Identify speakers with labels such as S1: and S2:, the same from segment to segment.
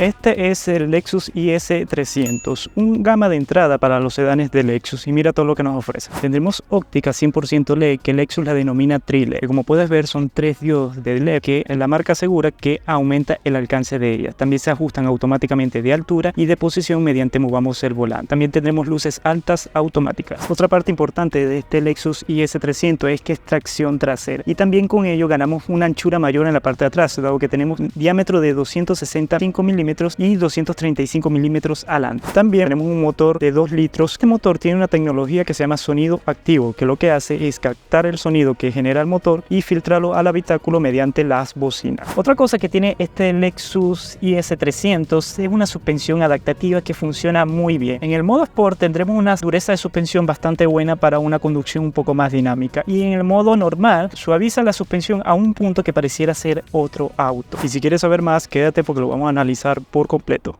S1: Este es el Lexus IS300, un gama de entrada para los sedanes de Lexus, y mira todo lo que nos ofrece. Tendremos óptica 100% LED que Lexus la denomina Tri-LED. Como puedes ver, son 3 diodos de LED que la marca asegura que aumenta el alcance de ellas. También se ajustan automáticamente de altura y de posición mediante movamos el volante. También tendremos luces altas automáticas. Otra parte importante de este Lexus IS300 es que es tracción trasera, y también con ello ganamos una anchura mayor en la parte de atrás, dado que tenemos un diámetro de 265 milímetros y 235 milímetros adelante. También tenemos un motor de 2 litros. Este motor tiene una tecnología que se llama sonido activo, que lo que hace es captar el sonido que genera el motor y filtrarlo al habitáculo mediante las bocinas. Otra cosa que tiene este Lexus IS300 es una suspensión adaptativa que funciona muy bien. En el modo Sport tendremos una dureza de suspensión bastante buena para una conducción un poco más dinámica, y en el modo normal suaviza la suspensión a un punto que pareciera ser otro auto. Y si quieres saber más, quédate porque lo vamos a analizar por completo.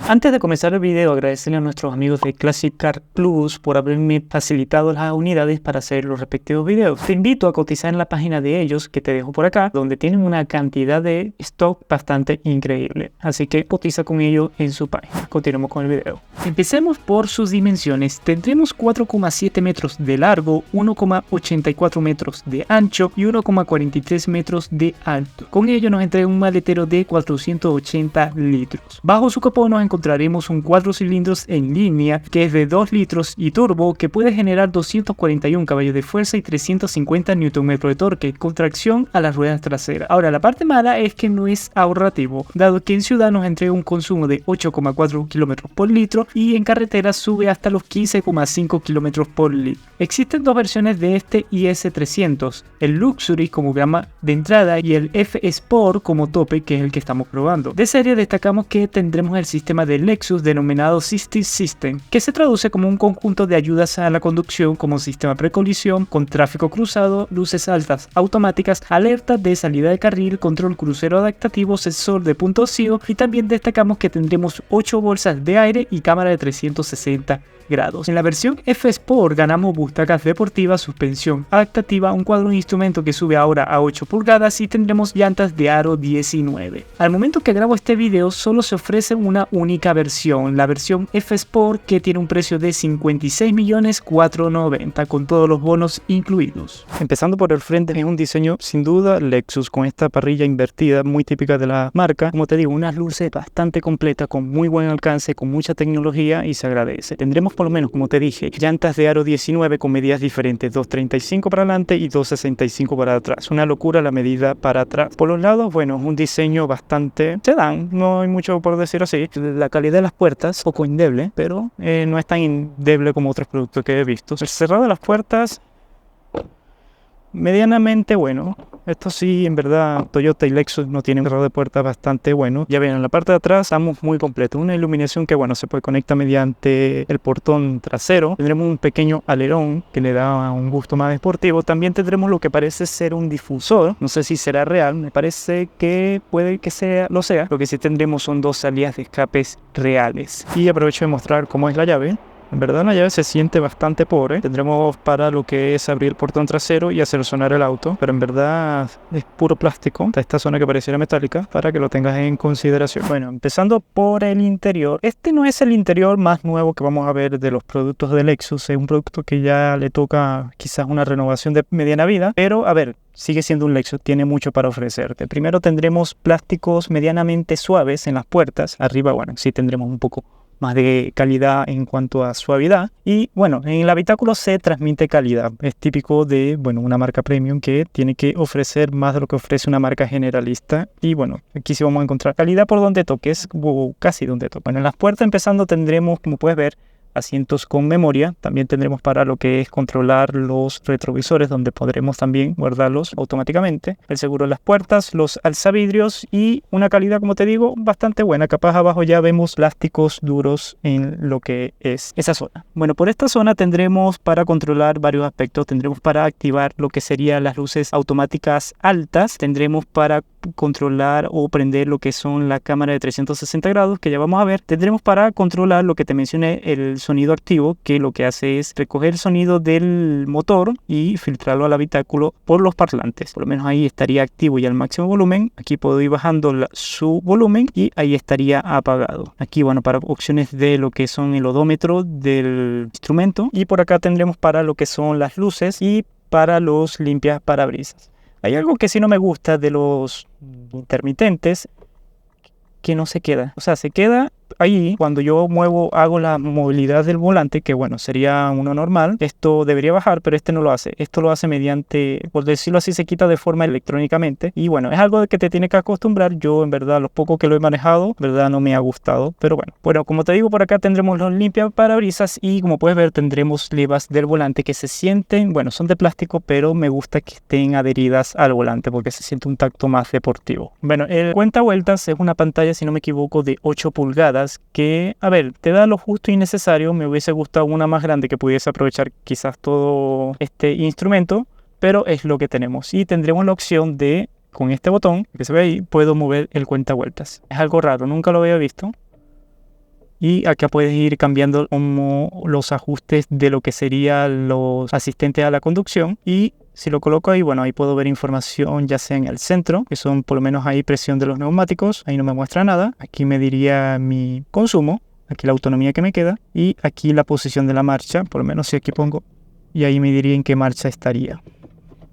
S1: Antes de comenzar el video, agradecerle a nuestros amigos de Classic Car Plus por haberme facilitado las unidades para hacer los respectivos videos. Te invito a cotizar en la página de ellos, que te dejo por acá, donde tienen una cantidad de stock bastante increíble. Así que cotiza con ellos en su página. Continuemos con el video. Empecemos por sus dimensiones. Tendremos 4,7 metros de largo, 1,84 metros de ancho y 1,43 metros de alto. Con ello nos entrega un maletero de 480 litros. Bajo su capó nos encontraremos un 4 cilindros en línea que es de 2 litros y turbo, que puede generar 241 caballos de fuerza y 350 Nm de torque con tracción a las ruedas traseras. Ahora, la parte mala es que no es ahorrativo, dado que en ciudad nos entrega un consumo de 8,4 km por litro y en carretera sube hasta los 15,5 km por litro. Existen dos versiones de este IS300, el Luxury como gama de entrada y el F Sport como tope, que es el que estamos probando. De serie destacamos que tendremos el sistema de Lexus denominado Assistive System, que se traduce como un conjunto de ayudas a la conducción como sistema precolisión, con tráfico cruzado, luces altas automáticas, alerta de salida de carril, control crucero adaptativo, sensor de punto ciego, y también destacamos que tendremos 8 bolsas de aire y cámara de 360 grados. En la versión F Sport ganamos butacas deportivas, suspensión adaptativa, un cuadro de instrumento que sube ahora a 8 pulgadas y tendremos llantas de aro 19. Al momento que grabo este video solo se ofrece una única versión, la versión F Sport, que tiene un precio de 56.490.000 con todos los bonos incluidos. Empezando por el frente, es un diseño sin duda Lexus, con esta parrilla invertida muy típica de la marca. Como te digo, unas luces bastante completas con muy buen alcance, con mucha tecnología, y se agradece. Tendremos por lo menos, como te dije, llantas de aro 19 con medidas diferentes, 2.35 para adelante y 2.65 para atrás. Una locura la medida para atrás. Por los lados, bueno, es un diseño bastante sedán, no hay mucho por decir así. La calidad de las puertas, poco endeble, pero no es tan endeble como otros productos que he visto. El cerrado de las puertas, medianamente bueno. Esto sí, en verdad, Toyota y Lexus no tienen un cerrado de puertas bastante bueno. Ya ven, en la parte de atrás estamos muy completos. Una iluminación que, bueno, se puede conectar mediante el portón trasero. Tendremos un pequeño alerón que le da un gusto más deportivo. También tendremos lo que parece ser un difusor. No sé si será real, me parece que puede que lo sea. Lo que sí tendremos son 2 salidas de escapes reales. Y aprovecho de mostrar cómo es la llave. En verdad la llave se siente bastante pobre. Tendremos para lo que es abrir el portón trasero y hacer sonar el auto, pero en verdad es puro plástico. Está esta zona que pareciera metálica, para que lo tengas en consideración. Bueno, empezando por el interior. Este no es el interior más nuevo que vamos a ver de los productos de Lexus. Es un producto que ya le toca quizás una renovación de mediana vida, pero a ver, sigue siendo un Lexus, tiene mucho para ofrecerte. Primero tendremos plásticos medianamente suaves en las puertas. Arriba, bueno, sí tendremos un poco más de calidad en cuanto a suavidad, y bueno, en el habitáculo se transmite calidad. Es típico de, bueno, una marca premium que tiene que ofrecer más de lo que ofrece una marca generalista, y bueno, aquí sí vamos a encontrar calidad por donde toques, o casi donde toques. Bueno, en las puertas empezando tendremos, como puedes ver, asientos con memoria. También tendremos para lo que es controlar los retrovisores, donde podremos también guardarlos automáticamente. El seguro de las puertas, los alzavidrios y una calidad, como te digo, bastante buena. Capaz abajo ya vemos plásticos duros en lo que es esa zona. Bueno, por esta zona tendremos para controlar varios aspectos. Tendremos para activar lo que serían las luces automáticas altas. Tendremos para controlar o prender lo que son la cámara de 360 grados, que ya vamos a ver. Tendremos para controlar lo que te mencioné, el sonido activo, que lo que hace es recoger el sonido del motor y filtrarlo al habitáculo por los parlantes. Por lo menos ahí estaría activo y al máximo volumen. Aquí puedo ir bajando su volumen y ahí estaría apagado. Aquí, bueno, para opciones de lo que son el odómetro del instrumento, y por acá tendremos para lo que son las luces y para los limpias parabrisas. Hay algo que sí no me gusta de los intermitentes, que no se queda. O sea, se queda ahí cuando yo hago la movilidad del volante, que bueno, sería uno normal. Esto debería bajar, pero este no lo hace. Esto lo hace mediante, por decirlo así, se quita de forma electrónicamente. Y bueno, es algo de que te tiene que acostumbrar. Yo en verdad, los pocos que lo he manejado, en verdad no me ha gustado. Pero bueno, como te digo, por acá tendremos los limpiaparabrisas y como puedes ver tendremos levas del volante que se sienten, bueno, son de plástico, pero me gusta que estén adheridas al volante porque se siente un tacto más deportivo. Bueno, el cuenta vueltas es una pantalla, si no me equivoco, de 8 pulgadas que, a ver, te da lo justo y necesario. Me hubiese gustado una más grande que pudiese aprovechar quizás todo este instrumento, pero es lo que tenemos. Y tendremos la opción de, con este botón que se ve ahí, puedo mover el cuenta vueltas. Es algo raro, nunca lo había visto. Y acá puedes ir cambiando como los ajustes de lo que serían los asistentes a la conducción. Y si lo coloco ahí, bueno, ahí puedo ver información ya sea en el centro, que son por lo menos ahí presión de los neumáticos. Ahí no me muestra nada. Aquí me diría mi consumo, aquí la autonomía que me queda. Y aquí la posición de la marcha, por lo menos si aquí pongo. Y ahí me diría en qué marcha estaría.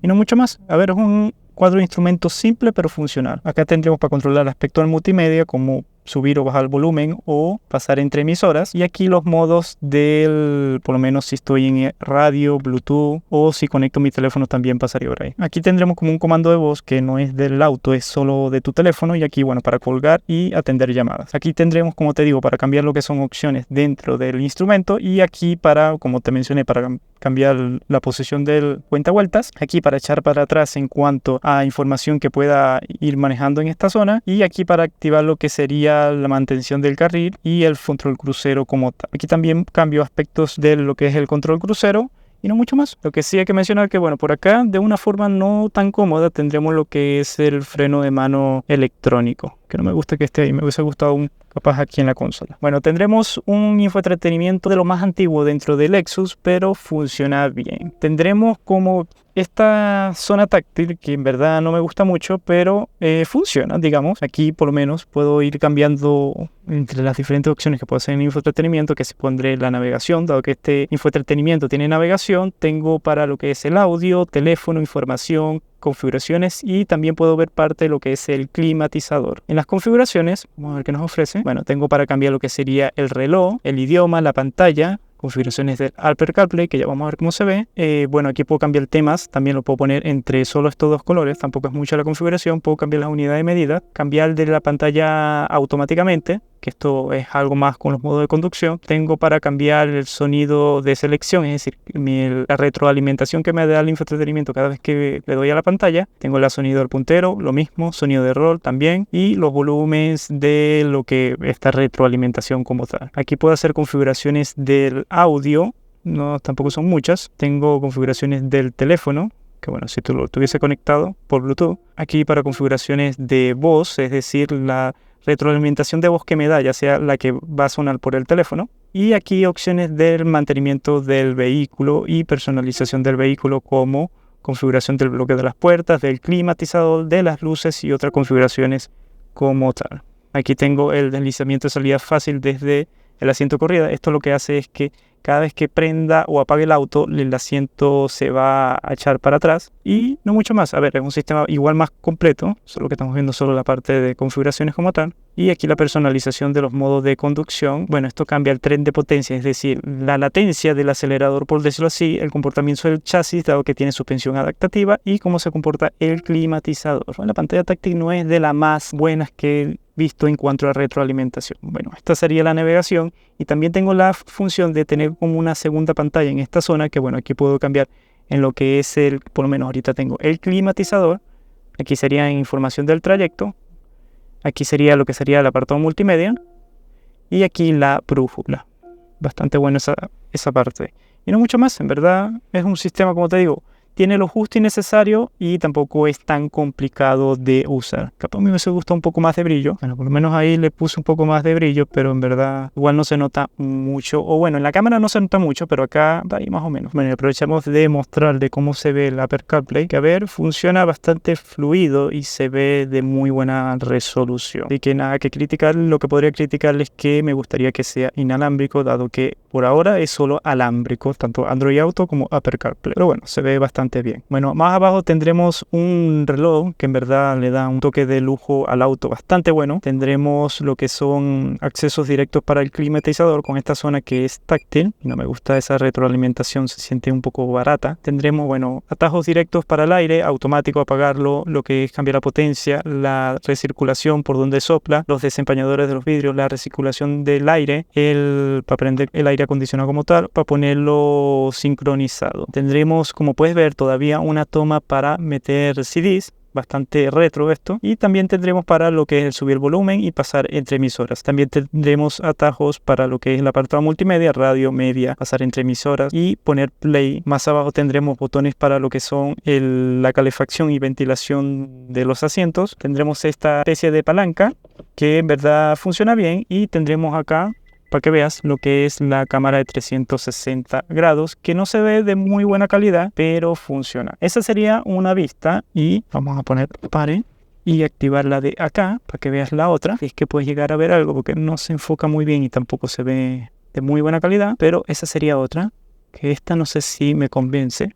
S1: Y no mucho más. A ver, es un cuadro de instrumentos simple pero funcional. Acá tendremos para controlar el aspecto del multimedia, como subir o bajar el volumen o pasar entre emisoras. Y aquí los modos del, por lo menos si estoy en radio, Bluetooth o si conecto mi teléfono también pasaría por ahí. Aquí tendremos como un comando de voz que no es del auto, es solo de tu teléfono. Y aquí, bueno, para colgar y atender llamadas. Aquí tendremos, como te digo, para cambiar lo que son opciones dentro del instrumento. Y aquí para, como te mencioné, para cambiar la posición del cuenta vueltas. Aquí para echar para atrás en cuanto a información que pueda ir manejando en esta zona. Y aquí para activar lo que sería la mantención del carril y el control crucero como tal. Aquí también cambio aspectos de lo que es el control crucero y no mucho más. Lo que sí hay que mencionar que, bueno, por acá de una forma no tan cómoda tendremos lo que es el freno de mano electrónico, que no me gusta que esté ahí, me hubiese gustado capaz aquí en la consola. Bueno, tendremos un infoentretenimiento de lo más antiguo dentro del Lexus, pero funciona bien. Tendremos como esta zona táctil que en verdad no me gusta mucho, pero funciona, digamos. Aquí por lo menos puedo ir cambiando entre las diferentes opciones que puedo hacer en infoentretenimiento, que se pondré la navegación, dado que este infoentretenimiento tiene navegación. Tengo para lo que es el audio, teléfono, información, configuraciones y también puedo ver parte de lo que es el climatizador. En las configuraciones, vamos a ver qué nos ofrece. Bueno, tengo para cambiar lo que sería el reloj, el idioma, la pantalla, configuraciones del Apple CarPlay, que ya vamos a ver cómo se ve. Bueno, aquí puedo cambiar temas, también lo puedo poner entre solo estos dos colores, tampoco es mucha la configuración. Puedo cambiar las unidades de medida, cambiar de la pantalla automáticamente, que esto es algo más con los modos de conducción. Tengo para cambiar el sonido de selección, es decir, la retroalimentación que me da el infoentretenimiento cada vez que le doy a la pantalla. Tengo el sonido del puntero, lo mismo, sonido de rol también, y los volúmenes de lo que esta retroalimentación como tal. Aquí puedo hacer configuraciones del audio, no tampoco son muchas. Tengo configuraciones del teléfono, que bueno, si tú lo tuviese conectado por Bluetooth. Aquí para configuraciones de voz, es decir, la retroalimentación de voz que me da, ya sea la que va a sonar por el teléfono. Y aquí opciones del mantenimiento del vehículo y personalización del vehículo, como configuración del bloque de las puertas, del climatizador, de las luces y otras configuraciones como tal. Aquí tengo el deslizamiento de salida fácil desde el asiento de corrida. Esto lo que hace es que cada vez que prenda o apague el auto, el asiento se va a echar para atrás y no mucho más. A ver, es un sistema igual más completo, solo que estamos viendo solo la parte de configuraciones como tal. Y aquí la personalización de los modos de conducción. Bueno, esto cambia el tren de potencia, es decir, la latencia del acelerador, por decirlo así, el comportamiento del chasis, dado que tiene suspensión adaptativa, y cómo se comporta el climatizador. Bueno, la pantalla táctil no es de las más buenas que he visto en cuanto a retroalimentación. Bueno, esta sería la navegación y también tengo la función de tener como una segunda pantalla en esta zona, que bueno, aquí puedo cambiar en lo que es por lo menos ahorita tengo el climatizador. Aquí sería información del trayecto. Aquí sería lo que sería el apartado multimedia. Y aquí la brújula. Bastante bueno esa parte. Y no mucho más, en verdad es un sistema, como te digo, tiene lo justo y necesario y tampoco es tan complicado de usar. Capaz a mí me gusta un poco más de brillo. Bueno, por lo menos ahí le puse un poco más de brillo, pero en verdad igual no se nota mucho. O bueno, en la cámara no se nota mucho, pero acá ahí más o menos. Bueno, aprovechamos de mostrar de cómo se ve el Apple CarPlay, que a ver, funciona bastante fluido y se ve de muy buena resolución. Así que nada que criticar. Lo que podría criticarles es que me gustaría que sea inalámbrico, dado que por ahora es solo alámbrico, tanto Android Auto como Apple CarPlay. Pero bueno, se ve bastante bien. Bueno, más abajo tendremos un reloj que en verdad le da un toque de lujo al auto bastante bueno. Tendremos lo que son accesos directos para el climatizador con esta zona que es táctil. No me gusta esa retroalimentación, se siente un poco barata. Tendremos, bueno, atajos directos para el aire, automático apagarlo, lo que es cambiar la potencia, la recirculación por donde sopla, los desempañadores de los vidrios, la recirculación del aire, para prender el aire acondicionado como tal, para ponerlo sincronizado. Tendremos, como puedes ver, todavía una toma para meter CDs, bastante retro esto, y también tendremos para lo que es el subir el volumen y pasar entre emisoras. También tendremos atajos para lo que es el apartado multimedia, radio, media, pasar entre emisoras y poner play. Más abajo tendremos botones para lo que son la calefacción y ventilación de los asientos. Tendremos esta especie de palanca que en verdad funciona bien, y tendremos acá para que veas lo que es la cámara de 360 grados, que no se ve de muy buena calidad, pero funciona. Esa sería una vista, y vamos a poner pare y activarla de acá para que veas la otra. Es que puedes llegar a ver algo porque no se enfoca muy bien y tampoco se ve de muy buena calidad, pero esa sería otra, que esta no sé si me convence.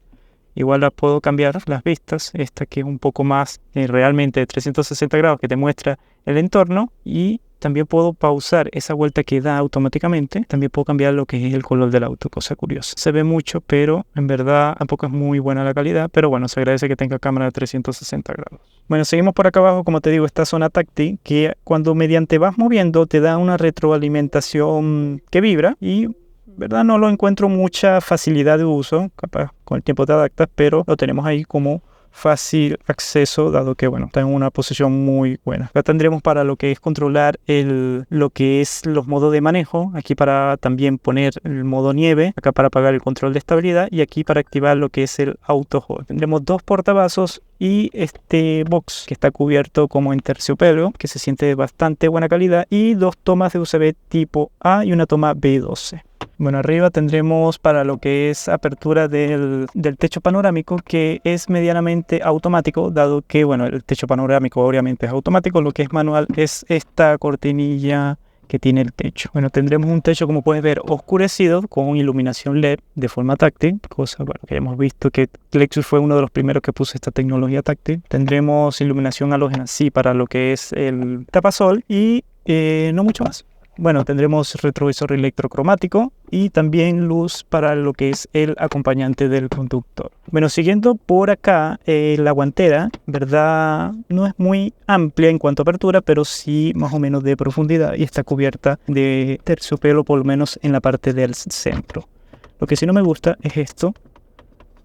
S1: Igual la puedo cambiar las vistas, esta que es un poco más realmente de 360 grados, que te muestra el entorno, y también puedo pausar esa vuelta que da automáticamente. También puedo cambiar lo que es el color del auto, cosa curiosa. Se ve mucho, pero en verdad tampoco es muy buena la calidad. Pero bueno, se agradece que tenga cámara de 360 grados. Bueno, seguimos por acá abajo, como te digo, esta zona táctil, que cuando mediante vas moviendo te da una retroalimentación que vibra, y verdad no lo encuentro mucha facilidad de uso. Capaz con el tiempo te adaptas, pero lo tenemos ahí como fácil acceso, dado que bueno, está en una posición muy buena. Acá tendremos para lo que es controlar lo que es los modos de manejo, aquí para también poner el modo nieve, acá para apagar el control de estabilidad, y aquí para activar lo que es el auto hold. Tendremos dos portavasos y este box que está cubierto como en terciopelo, que se siente de bastante buena calidad, y dos tomas de USB tipo A y una toma B12. Bueno, arriba tendremos para lo que es apertura del techo panorámico, que es medianamente automático, dado que, bueno, el techo panorámico obviamente es automático. Lo que es manual es esta cortinilla que tiene el techo. Bueno, tendremos un techo, como puedes ver, oscurecido con iluminación LED de forma táctil, cosa bueno, que hemos visto que Lexus fue uno de los primeros que puso esta tecnología táctil. Tendremos iluminación halógena, sí, para lo que es el tapasol, y no mucho más. Bueno, tendremos retrovisor electrocromático y también luz para lo que es el acompañante del conductor. Bueno, siguiendo por acá, la guantera, verdad, no es muy amplia en cuanto a apertura, pero sí más o menos de profundidad, y está cubierta de terciopelo, por lo menos en la parte del centro. Lo que sí no me gusta es esto,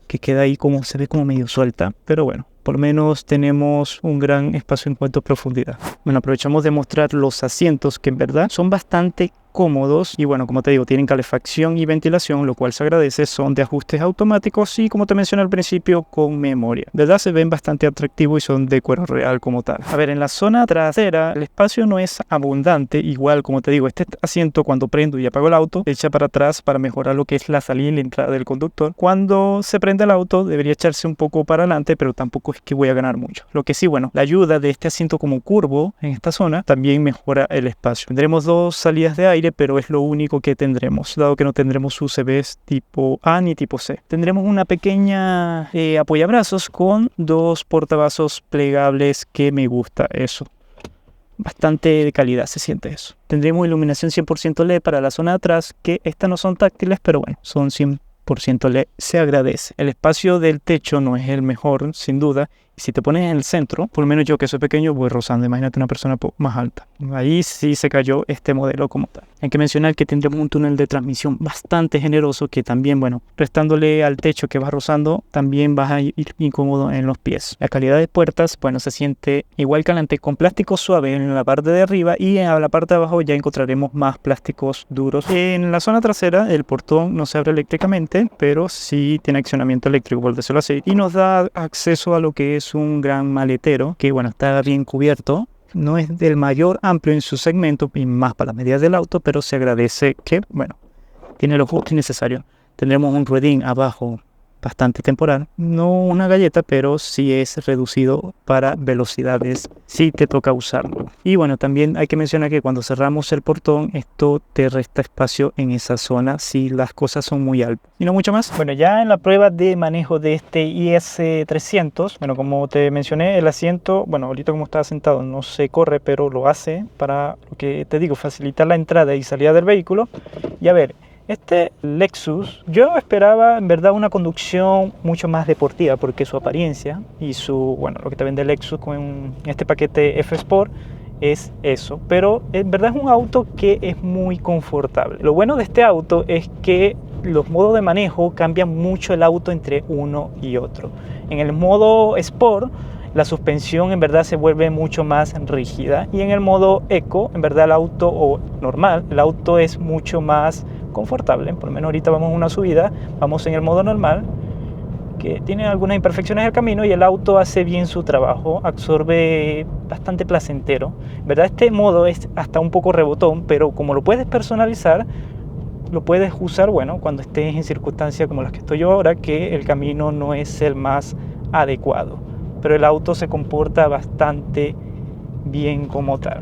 S1: que queda ahí como, se ve como medio suelta, pero bueno, por lo menos tenemos un gran espacio en cuanto a profundidad. Bueno, aprovechamos de mostrar los asientos, que en verdad son bastante cómodos, y bueno, como te digo, tienen calefacción y ventilación, lo cual se agradece. Son de ajustes automáticos y, como te mencioné al principio, con memoria. De verdad se ven bastante atractivos y son de cuero real como tal. A ver, en la zona trasera el espacio no es abundante. Igual, como te digo, este asiento, cuando prendo y apago el auto, se echa para atrás para mejorar lo que es la salida y la entrada del conductor. Cuando se prende el auto debería echarse un poco para adelante, pero tampoco es que voy a ganar mucho. Lo que sí, bueno, la ayuda de este asiento como curvo en esta zona también mejora el espacio. Tendremos dos salidas de aire, pero es lo único que tendremos, dado que no tendremos USBs tipo A ni tipo C. Tendremos una pequeña apoyabrazos con dos portavasos plegables, que me gusta eso. Bastante de calidad se siente eso. Tendremos iluminación 100% LED para la zona de atrás, que estas no son táctiles, pero bueno, son 100% LED, se agradece. El espacio del techo no es el mejor, sin duda, Si te pones en el centro, por lo menos yo que soy pequeño voy rozando, imagínate una persona más alta. Ahí sí se cayó este modelo como tal. Hay que mencionar que tendremos un túnel de transmisión bastante generoso que también, bueno, restándole al techo que vas rozando, también vas a ir incómodo en los pies. La calidad de puertas, bueno, se siente igual que adelante con plástico suave en la parte de arriba y en la parte de abajo ya encontraremos más plásticos duros. En la zona trasera el portón no se abre eléctricamente, pero sí tiene accionamiento eléctrico, por decirlo así, y nos da acceso a lo que es un gran maletero que, bueno, está bien cubierto. No es del mayor amplio en su segmento y más para las medidas del auto, pero se agradece que, bueno, tiene lo justo y necesario. Tendremos un ruedín abajo bastante temporal, no una galleta, pero sí es reducido para velocidades si te toca usarlo. Y bueno, también hay que mencionar que cuando cerramos el portón, esto te resta espacio en esa zona si las cosas son muy altas. Y no mucho más. Bueno, ya en la prueba de manejo de este IS300, bueno, como te mencioné, el asiento, bueno, ahorita como está sentado no se corre, pero lo hace para, lo que te digo, facilitar la entrada y salida del vehículo. Y a ver, este Lexus, yo esperaba en verdad una conducción mucho más deportiva porque su apariencia y bueno, lo que te vende Lexus con este paquete F Sport es eso, pero en verdad es un auto que es muy confortable. Lo bueno de este auto es que los modos de manejo cambian mucho el auto entre uno y otro. En el modo Sport, la suspensión en verdad se vuelve mucho más rígida y en el modo Eco, en verdad el auto, o normal, el auto es mucho más confortable. Por lo menos ahorita vamos a una subida, vamos en el modo normal, que tiene algunas imperfecciones del camino y el auto hace bien su trabajo, absorbe bastante placentero. En verdad este modo es hasta un poco rebotón, pero como lo puedes personalizar, lo puedes usar, bueno, cuando estés en circunstancias como las que estoy yo ahora, que el camino no es el más adecuado, pero el auto se comporta bastante bien como tal.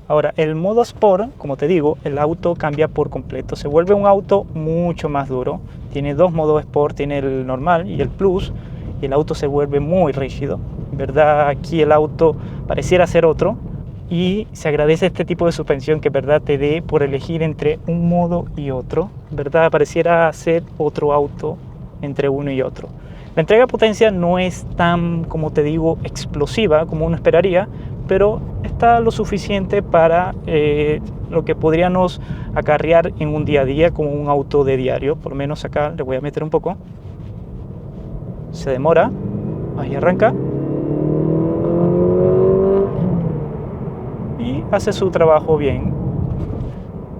S1: Ahora, el modo Sport, como te digo, el auto cambia por completo. Se vuelve un auto mucho más duro. Tiene dos modos Sport, tiene el normal y el Plus. Y el auto se vuelve muy rígido. En verdad, aquí el auto pareciera ser otro. Y se agradece este tipo de suspensión que, en verdad, te dé por elegir entre un modo y otro. En verdad, pareciera ser otro auto entre uno y otro. La entrega de potencia no es tan, como te digo, explosiva como uno esperaría, pero está lo suficiente para lo que podríamos acarrear en un día a día como un auto de diario. Por lo menos acá le voy a meter un poco. Se demora, ahí arranca y hace su trabajo bien.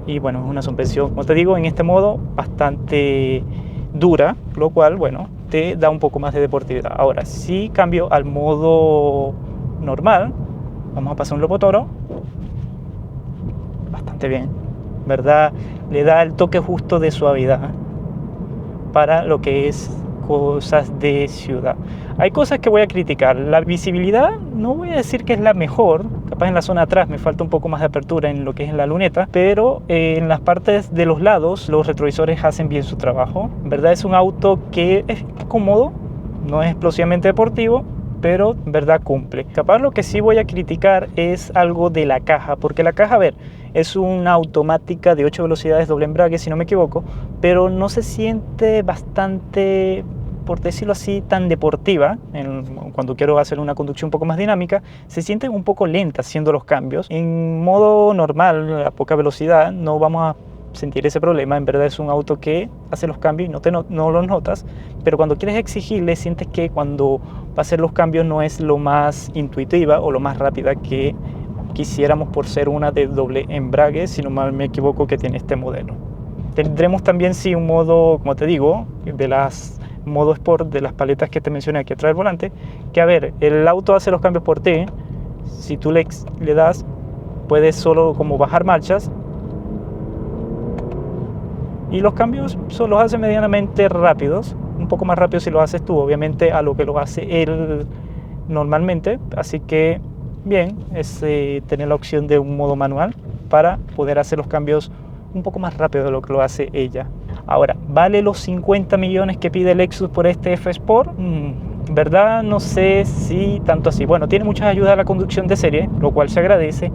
S1: Y bueno, es una suspensión, como te digo, en este modo bastante dura, lo cual, bueno, te da un poco más de deportividad. Ahora, si cambio al modo normal, vamos a pasar un Lobo Toro, bastante bien, ¿verdad? Le da el toque justo de suavidad para lo que es cosas de ciudad. Hay cosas que voy a criticar. La visibilidad no voy a decir que es la mejor, capaz en la zona de atrás me falta un poco más de apertura en lo que es en la luneta, pero en las partes de los lados los retrovisores hacen bien su trabajo. En verdad es un auto que es cómodo, no es explosivamente deportivo, pero en verdad cumple. Capaz lo que sí voy a criticar es algo de la caja, porque la caja, a ver, es una automática de 8 velocidades doble embrague, si no me equivoco, pero no se siente bastante, por decirlo así, tan deportiva. Cuando quiero hacer una conducción un poco más dinámica, se siente un poco lenta haciendo los cambios. En modo normal, a poca velocidad, no vamos a sentir ese problema. En verdad es un auto que hace los cambios y no los notas, pero cuando quieres exigirle, sientes que cuando va a hacer los cambios no es lo más intuitiva o lo más rápida que quisiéramos por ser una de doble embrague, si no mal me equivoco, que tiene este modelo. Tendremos también sí un modo, como te digo, de las modo Sport, de las paletas que te mencioné aquí atrás del volante, que a ver, el auto hace los cambios por ti. Si tú le das, puedes solo como bajar marchas y los cambios los hace medianamente rápidos, un poco más rápido si lo haces tú, obviamente, a lo que lo hace él normalmente. Así que bien, es tener la opción de un modo manual para poder hacer los cambios un poco más rápido de lo que lo hace ella. Ahora, ¿vale los 50 millones que pide Lexus por este F Sport? ¿Verdad? No sé si tanto así. Bueno, tiene muchas ayudas a la conducción de serie, lo cual se agradece,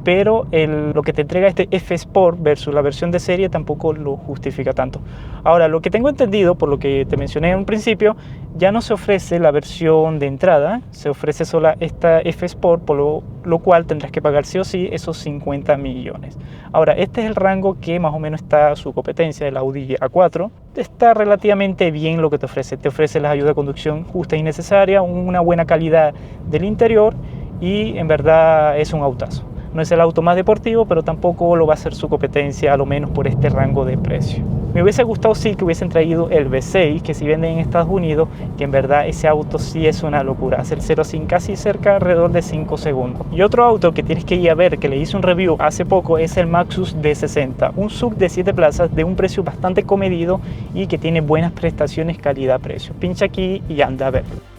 S1: pero lo que te entrega este F Sport versus la versión de serie tampoco lo justifica tanto. Ahora, lo que tengo entendido, por lo que te mencioné en un principio, ya no se ofrece la versión de entrada, se ofrece sola esta F Sport, por lo cual tendrás que pagar sí o sí esos 50 millones. Ahora, este es el rango que más o menos está su competencia, el Audi A4. Está relativamente bien lo que te ofrece la ayuda de conducción justa y necesaria, una buena calidad del interior y en verdad es un autazo. No es el auto más deportivo, pero tampoco lo va a ser su competencia, a lo menos por este rango de precio. Me hubiese gustado sí que hubiesen traído el V6, que si venden en Estados Unidos, que en verdad ese auto sí es una locura, hacer 0 sin casi cerca alrededor de 5 segundos. Y otro auto que tienes que ir a ver, que le hice un review hace poco, es el Maxus D60, un SUV de 7 plazas de un precio bastante comedido y que tiene buenas prestaciones calidad-precio. Pincha aquí y anda a verlo.